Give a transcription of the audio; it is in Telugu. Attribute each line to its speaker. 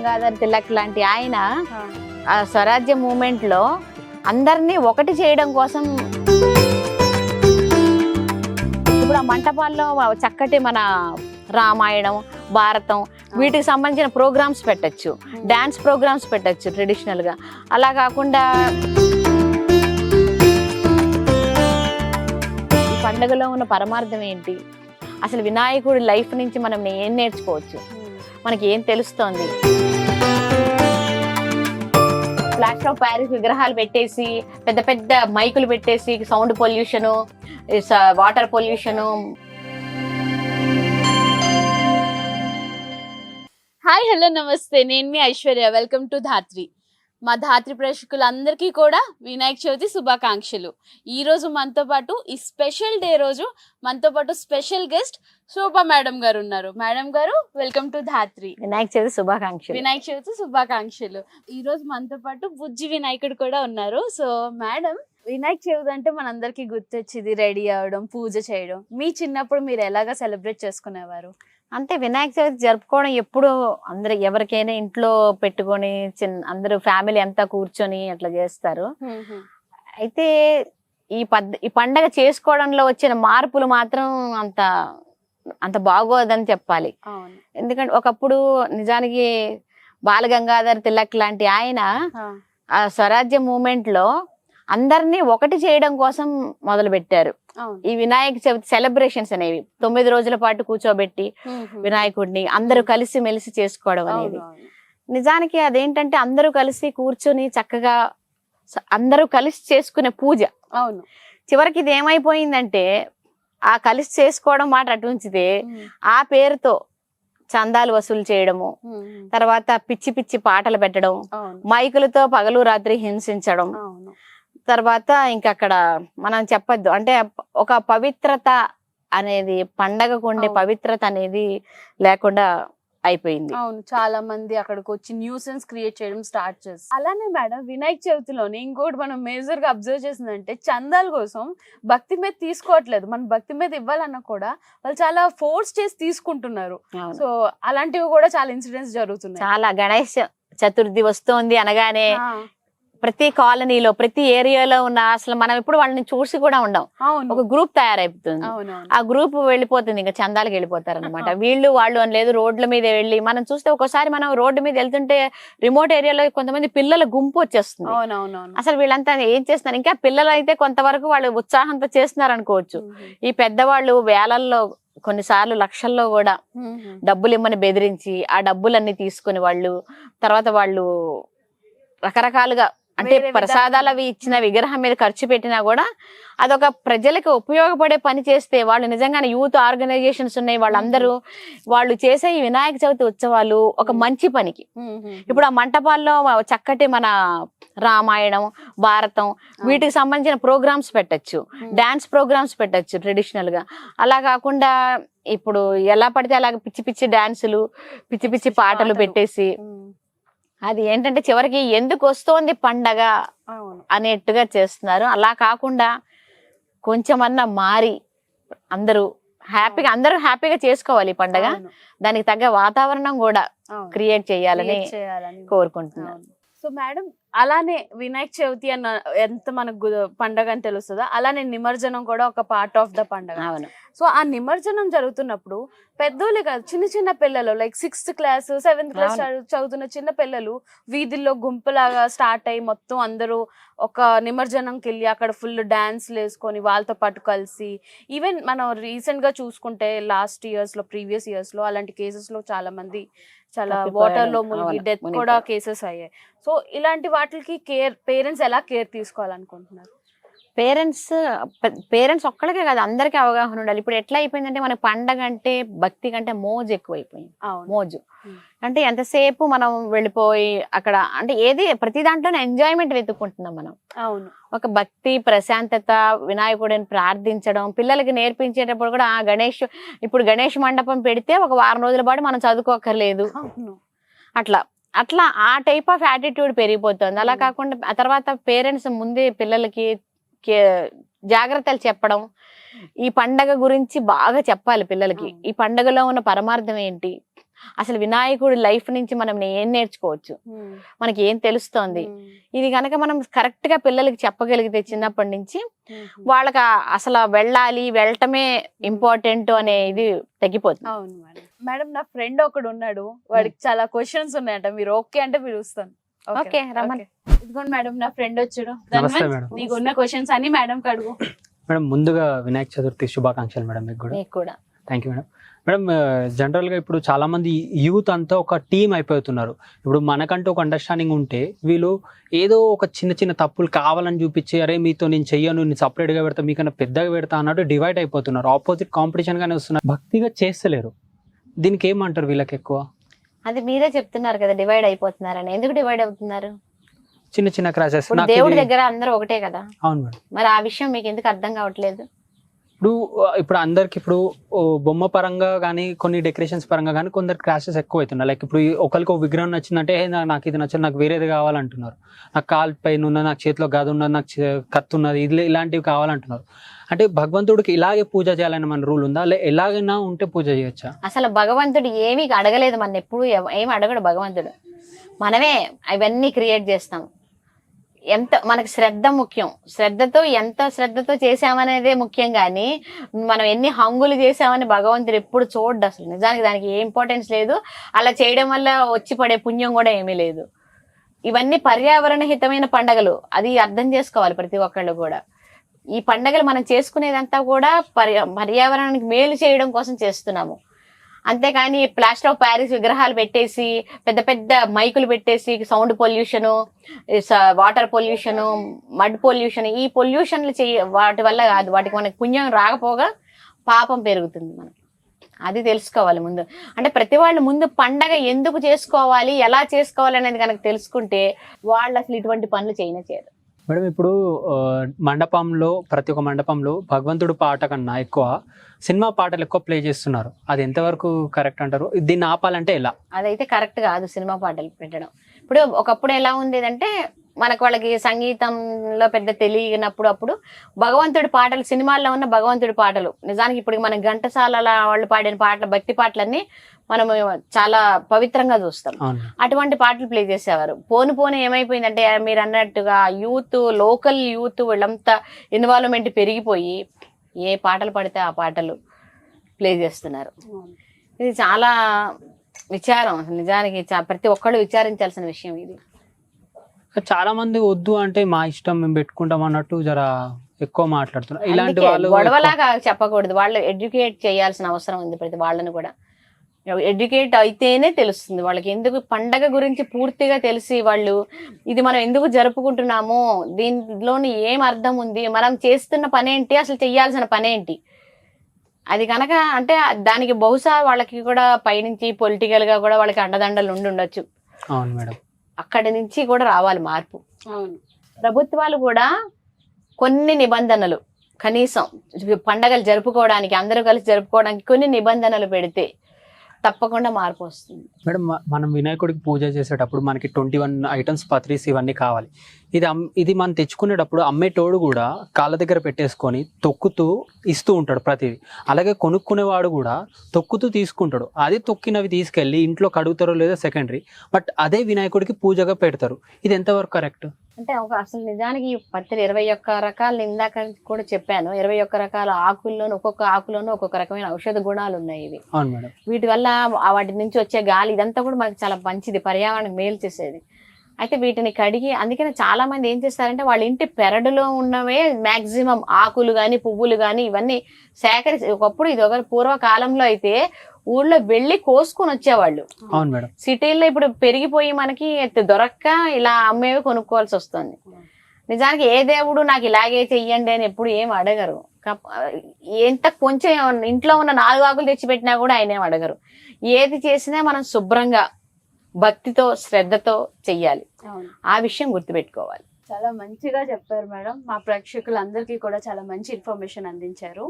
Speaker 1: బాలగంగాధర్ తిలక్ లాంటి ఆయన ఆ స్వరాజ్య మూమెంట్ లో అందరినీ ఒకటి చేయడం కోసం ఇప్పుడు ఆ మంటపాల్లో చక్కటి మన రామాయణం భారతం వీటికి సంబంధించిన ప్రోగ్రామ్స్ పెట్టచ్చు, డాన్స్ ప్రోగ్రామ్స్ పెట్టచ్చు ట్రెడిషనల్ గా. అలా కాకుండా ఈ పండుగలో ఉన్న పరమార్థం ఏంటి, అసలు వినాయకుడి లైఫ్ నుంచి మనం ఏం నేర్చుకోవచ్చు, మనకి ఏం తెలుస్తోంది. ప్లాస్టర్ ఆఫ్ ప్యారిస్ విగ్రహాలు పెట్టేసి పెద్ద పెద్ద మైకులు పెట్టేసి sound pollution, water pollution.
Speaker 2: Hi hello నమస్తే, నేను మీ ఐశ్వర్య. వెల్కమ్ టు ధాత్రి. మా ధాత్రి ప్రేక్షకులందరికీ కూడా వినాయక చవితి శుభాకాంక్షలు. ఈ రోజు మనతో పాటు ఈ స్పెషల్ డే రోజు మనతో పాటు స్పెషల్ గెస్ట్ శోభా మేడం గారు ఉన్నారు. మేడం గారు వెల్కమ్ టు ధాత్రి.
Speaker 1: వినాయక చవితి శుభాకాంక్షలు.
Speaker 2: వినాయక చవితి శుభాకాంక్షలు. ఈ రోజు మనతో పాటు బుజ్జి వినాయకుడు కూడా ఉన్నారు. సో మేడం, వినాయక చవితి అంటే మనందరికి గుర్తొచ్చింది రెడీ అవడం, పూజ చేయడం. మీ చిన్నప్పుడు మీరు ఎలాగా సెలబ్రేట్ చేసుకునేవారు?
Speaker 1: అంటే వినాయక చవితి జరుపుకోవడం ఎప్పుడు అందరు ఎవరికైనా ఇంట్లో పెట్టుకొని అందరూ ఫ్యామిలీ అంతా కూర్చొని అట్లా చేస్తారు. అయితే ఈ పండగ చేసుకోవడంలో వచ్చిన మార్పులు మాత్రం అంత బాగోదని చెప్పాలి. ఎందుకంటే ఒకప్పుడు నిజానికి బాలగంగాధర్ తిలక్ లాంటి ఆయన ఆ స్వరాజ్య మూమెంట్ లో అందరినీ ఒకటి చేయడం కోసం మొదలు పెట్టారు ఈ వినాయక చవితి సెలబ్రేషన్స్ అనేవి. 9 రోజుల పాటు కూర్చోబెట్టి వినాయకుడిని అందరూ కలిసి మెలిసి చేసుకోవడం అనేది. నిజానికి అదేంటంటే అందరూ కలిసి కూర్చొని చక్కగా అందరూ కలిసి చేసుకునే పూజ.
Speaker 2: అవును.
Speaker 1: చివరికి ఇది ఏమైపోయిందంటే ఆ కలిసి చేసుకోవడం మాట అటు ఉంచితే ఆ పేరుతో చందాలు వసూలు చేయడము, తర్వాత పిచ్చి పిచ్చి పాటలు పెట్టడం, మైకులతో పగలు రాత్రి హింసించడం, తర్వాత ఇంకా అక్కడ మనం చెప్పొద్దు అంటే ఒక పవిత్రత అనేది, పండగకు ఉండే పవిత్రత అనేది లేకుండా అయిపోయింది.
Speaker 2: అవును, చాలా మంది అక్కడికి వచ్చి న్యూసెన్స్ క్రియేట్ చేయడం స్టార్ట్ చేస్తారు. అలానే మేడం, వినాయక చవితిలోని ఇంకోటి మనం మేజర్ గా అబ్జర్వ్ చేసిందంటే చందాల కోసం భక్తి మీద తీసుకోవట్లేదు. మనం భక్తి మీద ఇవ్వాలన్నా కూడా వాళ్ళు చాలా ఫోర్స్ చేసి తీసుకుంటున్నారు. సో అలాంటివి కూడా చాలా ఇన్సిడెంట్స్ జరుగుతున్నాయి.
Speaker 1: చాలా గణేష్ చతుర్థి వస్తోంది అనగానే ప్రతి కాలనీలో ప్రతి ఏరియాలో ఉన్న అసలు మనం ఇప్పుడు వాళ్ళని చూసి కూడా ఉండం, ఒక గ్రూప్ తయారైపోతుంది. ఆ గ్రూప్ వెళ్ళిపోతుంది, ఇంకా చందాలకు వెళ్ళిపోతారు అనమాట. వీళ్ళు వాళ్ళు అని లేదు, రోడ్ల మీద వెళ్ళి మనం చూస్తే ఒక్కోసారి మనం రోడ్డు మీద వెళ్తుంటే రిమోట్ ఏరియాలో కొంతమంది పిల్లల గుంపు వచ్చేస్తుంది. అసలు వీళ్ళంతా ఏం చేస్తున్నారు? ఇంకా పిల్లలు అయితే కొంతవరకు వాళ్ళు ఉత్సాహంతో చేస్తున్నారు అనుకోవచ్చు. ఈ పెద్దవాళ్ళు వేలల్లో కొన్నిసార్లు లక్షల్లో కూడా డబ్బులు ఇమ్మని బెదిరించి ఆ డబ్బులన్నీ తీసుకుని వాళ్ళు తర్వాత వాళ్ళు రకరకాలుగా అంటే ప్రసాదాలు అవి ఇచ్చిన విగ్రహం మీద ఖర్చు పెట్టినా కూడా అదొక ప్రజలకు ఉపయోగపడే పని చేస్తే వాళ్ళు నిజంగానే యూత్ ఆర్గనైజేషన్స్ ఉన్నాయి, వాళ్ళందరూ వాళ్ళు చేసే ఈ వినాయక చవితి ఉత్సవాలు ఒక మంచి పనికి. ఇప్పుడు ఆ మంటపాల్లో చక్కటి మన రామాయణం భారతం వీటికి సంబంధించిన ప్రోగ్రామ్స్ పెట్టచ్చు, డాన్స్ ప్రోగ్రామ్స్ పెట్టచ్చు ట్రెడిషనల్ గా. అలా కాకుండా ఇప్పుడు ఎలా పడితే అలాగ పిచ్చి పిచ్చి డాన్సులు, పిచ్చి పిచ్చి పాటలు పెట్టేసి అది ఏంటంటే చివరికి ఎందుకు వస్తోంది పండగ అనేట్టుగా చేస్తున్నారు. అలా కాకుండా కొంచెమన్నా మారి అందరూ హ్యాపీగా చేసుకోవాలి ఈ పండగ. దానికి తగ్గ వాతావరణం కూడా క్రియేట్ చేయాలని కోరుకుంటున్నాను.
Speaker 2: సో మేడం, అలానే వినాయక చవితి అన్న ఎంత మనకు పండగ అని తెలుస్తుందో అలానే నిమజ్జనం కూడా ఒక పార్ట్ ఆఫ్ ద పండగ. సో ఆ నిమజ్జనం జరుగుతున్నప్పుడు పెద్దోళ్ళే కాదు, చిన్న చిన్న పిల్లలు like 6th class 7th class చదువుతున్న చిన్న పిల్లలు వీధుల్లో గుంపులాగా స్టార్ట్ అయ్యి మొత్తం అందరూ ఒక నిమజ్జనంకి వెళ్ళి అక్కడ ఫుల్ డాన్స్లు వేసుకొని వాళ్ళతో పాటు కలిసి, ఈవెన్ మనం రీసెంట్ గా చూసుకుంటే ప్రీవియస్ ఇయర్స్ లో అలాంటి కేసెస్ లో చాలా వాటర్ లో మునిగి డెత్ కూడా కేసెస్ అయ్యాయి. సో ఇలాంటి వాటికి పేరెంట్స్ ఎలా కేర్ తీసుకోవాలనుకుంటున్నారు?
Speaker 1: పేరెంట్స్ ఒక్కడికే కాదు, అందరికీ అవగాహన ఉండాలి. ఇప్పుడు ఎట్లా అయిపోయిందంటే మన పండగ అంటే భక్తి కంటే మోజు ఎక్కువైపోయింది. మోజు అంటే ఎంతసేపు మనం వెళ్ళిపోయి అక్కడ అంటే ఏది ప్రతి దాంట్లోనే ఎంజాయ్మెంట్ వెతుక్కుంటున్నాం మనం.
Speaker 2: అవును, ఒక
Speaker 1: భక్తి ప్రశాంతత, వినాయకుడిని ప్రార్థించడం పిల్లలకి నేర్పించేటప్పుడు కూడా ఇప్పుడు గణేష్ మండపం పెడితే ఒక వారం రోజుల పాటు మనం చదువుకోక్కర్లేదు. అట్లా ఆ టైప్ ఆఫ్ యాటిట్యూడ్ పెరిగిపోతుంది. అలా కాకుండా ఆ తర్వాత పేరెంట్స్ ముందే పిల్లలకి జాగ్రత్తలు చెప్పడం, ఈ పండగ గురించి బాగా చెప్పాలి పిల్లలకి. ఈ పండగలో ఉన్న పరమార్థం ఏంటి, అసలు వినాయకుడి లైఫ్ నుంచి మనం ఏం నేర్చుకోవచ్చు, మనకి ఏం తెలుస్తోంది, ఇది కనుక మనం కరెక్ట్ గా పిల్లలకి చెప్పగలిగితే చిన్నప్పటి నుంచి వాళ్ళకి అసలు వెళ్ళటమే ఇంపార్టెంట్ అనే ఇది తగ్గిపోతుంది.
Speaker 2: అవును మేడం. మేడం నా ఫ్రెండ్ ఒకడు ఉన్నాడు, వాడికి చాలా క్వశ్చన్స్ ఉన్నాయంట, మీరు ఓకే అంటే పిలుస్తాను.
Speaker 1: ఓకే రమ్మని.
Speaker 2: ఇదిగోండి మేడం నా ఫ్రెండ్ వచ్చాడు.
Speaker 3: నమస్తే మేడం.
Speaker 2: నీకు ఉన్న క్వశ్చన్స్ అన్ని మేడం అడుగు.
Speaker 3: మేడం ముందుగా వినాయక చతుర్థి శుభాకాంక్షలు మేడం మీకు కూడా.
Speaker 1: మీకు కూడా.
Speaker 3: Thank you madam. మేడం జనరల్గా ఇప్పుడు చాలా మంది యూత్ అంతా ఒక టీం అయిపోతున్నారు. ఇప్పుడు మనకంటూ ఒక అండర్స్టాండింగ్ ఉంటే వీళ్ళు ఏదో ఒక చిన్న చిన్న తప్పులు కావాలని చూపించి అరే మీతో నేను చెయ్యను, నేను సపరేట్గా పెడతా, మీకన్నా పెద్దగా పెడతా అన్నట్టు డివైడ్ అయిపోతున్నారు. ఆపోజిట్ కాంపిటీషన్గానే వస్తున్నారు, భక్తిగా చేస్తలేరు. దీనికి ఏమంటారు వీళ్ళకి ఎక్కువ?
Speaker 1: అది మీరే చెప్తున్నారు కదా డివైడ్ అయిపోతున్నారని. ఎందుకు డివైడ్ అవుతున్నారు?
Speaker 3: చిన్న చిన్న క్రాషెస్.
Speaker 1: దేవుడి దగ్గర అందరూ ఒకటే కదా.
Speaker 3: అవును మేడం.
Speaker 1: మరి ఆ విషయం మీకు ఎందుకు అర్థం కావట్లేదు?
Speaker 3: ఇప్పుడు అందరికి ఇప్పుడు బొమ్మ పరంగా కానీ కొన్ని డెకరేషన్స్ పరంగా కానీ కొందరు క్రాషెస్ ఎక్కువ అవుతున్నాయి. లైక్ ఇప్పుడు ఒకరికి ఒక విగ్రహం నచ్చిందంటే నాకు ఇది నచ్చదు, నాకు వేరేది కావాలంటున్నారు. నాకు కాలు పైన ఉన్నది, నాకు చేతిలో గది ఉన్నది, నాకు కత్తి ఉన్నది, ఇలాంటివి కావాలంటున్నారు. అంటే భగవంతుడికి ఇలాగే పూజ చేయాలని మన రూల్ ఉందా, ఎలాగైనా ఉంటే పూజ చేయొచ్చా?
Speaker 1: అసలు భగవంతుడు ఏమీ అడగలేదు మన, ఎప్పుడు ఏమి అడగడు భగవంతుడు. మనమే అవన్నీ క్రియేట్ చేస్తాం. ఎంత మనకి శ్రద్ధ ముఖ్యం, ఎంత శ్రద్ధతో చేసామనేదే ముఖ్యం. కానీ మనం ఎన్ని హంగులు చేసామని భగవంతుడు ఎప్పుడు చూడ్డు. అసలు నిజానికి దానికి ఏ ఇంపార్టెన్స్ లేదు. అలా చేయడం వల్ల వచ్చి పడే పుణ్యం కూడా ఏమీ లేదు. ఇవన్నీ పర్యావరణ హితమైన పండగలు, అది అర్థం చేసుకోవాలి ప్రతి ఒక్కళ్ళు కూడా. ఈ పండగలు మనం చేసుకునేదంతా కూడా పర్యావరణానికి మేలు చేయడం కోసం చేస్తున్నాము. అంతేకాని ప్లాస్టర్ ఆఫ్ ప్యారిస్ విగ్రహాలు పెట్టేసి, పెద్ద పెద్ద మైకులు పెట్టేసి sound pollution, water pollution, mud pollution, ఈ పొల్యూషన్లు వాటి వల్ల కాదు. వాటికి మనకి పుణ్యం రాకపోగా పాపం పెరుగుతుంది. మనకి అది తెలుసుకోవాలి ముందు. అంటే ప్రతి వాళ్ళు ముందు పండగ ఎందుకు చేసుకోవాలి, ఎలా చేసుకోవాలి అనేది కనుక తెలుసుకుంటే వాళ్ళు అసలు ఇటువంటి పనులు చేయరు.
Speaker 3: మేడం ఇప్పుడు మండపంలో, ప్రతి ఒక్క మండపంలో భగవంతుడు పాట కన్నా ఎక్కువ సినిమా పాటలు ఎక్కువ ప్లే చేస్తున్నారు. అది ఎంతవరకు కరెక్ట్ అంటారు? దీన్ని ఆపాలంటే ఎలా?
Speaker 1: అదైతే కరెక్ట్ కాదు సినిమా పాటలు పెట్టడం. ఇప్పుడు ఒకప్పుడు ఎలా ఉండేదంటే మనకు వాళ్ళకి సంగీతంలో పెద్ద తెలియనప్పుడు అప్పుడు భగవంతుడి పాటలు, సినిమాల్లో ఉన్న భగవంతుడి పాటలు, నిజానికి ఇప్పుడు మనం ఘంటసాల వాళ్ళు పాడిన పాటలు, భక్తి పాటలన్నీ మనం చాలా పవిత్రంగా చూస్తాం. అటువంటి పాటలు ప్లే చేసేవారు. పోను ఏమైపోయిందంటే మీరు అన్నట్టుగా యూత్, లోకల్ యూత్ వీళ్ళంతా ఇన్వాల్వ్మెంట్ పెరిగిపోయి ఏ పాటలు పడితే ఆ పాటలు ప్లే చేస్తున్నారు. ఇది చాలా విచారం. నిజానికి ప్రతి ఒక్కళ్ళు విచారించాల్సిన విషయం ఇది.
Speaker 3: చాలా మంది వద్దు అంటే మా ఇష్టం మేము పెట్టుకుంటాం అన్నట్టు జర ఎక్కువ మాట్లాడుతున్నారు. ఇలాంటి వాళ్ళు
Speaker 1: గొడవలాగా చెప్పకూడదు. వాళ్ళు ఎడ్యుకేట్ చేయాల్సిన అవసరం ఉంది. ప్రతి వాళ్ళని కూడా ఎడ్యుకేట్ అయితేనే తెలుస్తుంది వాళ్ళకి. ఎందుకు పండగ గురించి పూర్తిగా తెలిసి వాళ్ళు ఇది మనం ఎందుకు జరుపుకుంటున్నాము, దీనిలోని ఏం అర్థం ఉంది, మనం చేస్తున్న పనేంటి, అసలు చెయ్యాల్సిన పనేంటి, అది కనుక అంటే దానికి బహుశా వాళ్ళకి కూడా పైనుంచి పొలిటికల్ గా కూడా వాళ్ళకి అండదండలు ఉండొచ్చు.
Speaker 3: అవును మేడం.
Speaker 1: అక్కడి నుంచి కూడా రావాలి మార్పు.
Speaker 2: అవును.
Speaker 1: ప్రభుత్వాలు కూడా కొన్ని నిబంధనలు, కనీసం పండగలు జరుపుకోవడానికి, అందరూ కలిసి జరుపుకోవడానికి కొన్ని నిబంధనలు పెడితే తప్పకుండా మార్పు వస్తుంది.
Speaker 3: మేడం మనం వినాయకుడికి పూజ చేసేటప్పుడు మనకి 21 ఐటమ్స్, పత్రీస్ ఇవన్నీ కావాలి. ఇది మనం తెచ్చుకునేటప్పుడు అమ్మేటోడు కూడా కాళ్ళ దగ్గర పెట్టేసుకొని తొక్కుతూ ఇస్తూ ఉంటాడు ప్రతిదీ. అలాగే కొనుక్కునేవాడు కూడా తొక్కుతూ తీసుకుంటాడు. అదే తొక్కినవి తీసుకెళ్ళి ఇంట్లో కడుగుతారో లేదో సెకండరీ, బట్ అదే వినాయకుడికి పూజగా పెడతారు. ఇది ఎంతవరకు కరెక్ట్?
Speaker 1: అంటే అసలు నిజానికి పత్రి 21 రకాలు ఇందాక కూడా చెప్పాను. 21 రకాల ఆకుల్లోనూ ఒక్కొక్క ఆకులోనూ ఒక్కొక్క రకమైన ఔషధ గుణాలు ఉన్నాయి. ఇవి వీటి వల్ల వాటి నుంచి వచ్చే గాలి ఇదంతా కూడా మనకి చాలా మంచిది, పర్యావరణానికి మేలు చేసేది. అయితే వీటిని కడిగి, అందుకని చాలా మంది ఏం చేస్తారంటే వాళ్ళ ఇంటి పెరడులో ఉన్నవే మాక్సిమం ఆకులు కానీ పువ్వులు కానీ ఇవన్నీ సేకరించి, ఒకప్పుడు ఇది ఒక పూర్వకాలంలో అయితే ఊళ్ళో వెళ్ళి కోసుకొని వచ్చేవాళ్ళు. సిటీల్లో ఇప్పుడు పెరిగిపోయి మనకి దొరక్క ఇలా అమ్మేవి కొనుక్కోవాల్సి వస్తుంది. నిజానికి ఏ దేవుడు నాకు ఇలాగే చెయ్యండి అని ఎప్పుడు ఏం అడగరు. ఎంత కొంచెం ఇంట్లో ఉన్న 4 ఆకులు తెచ్చిపెట్టినా కూడా ఆయన ఏం అడగరు. ఏది చేసినా మనం శుభ్రంగా భక్తితో శ్రద్ధతో చెయ్యాలి. ఆ విషయం గుర్తుపెట్టుకోవాలి.
Speaker 2: చాలా మంచిగా చెప్పారు మేడం. మా ప్రేక్షకులందరికీ కూడా చాలా మంచి ఇన్ఫర్మేషన్ అందించారు.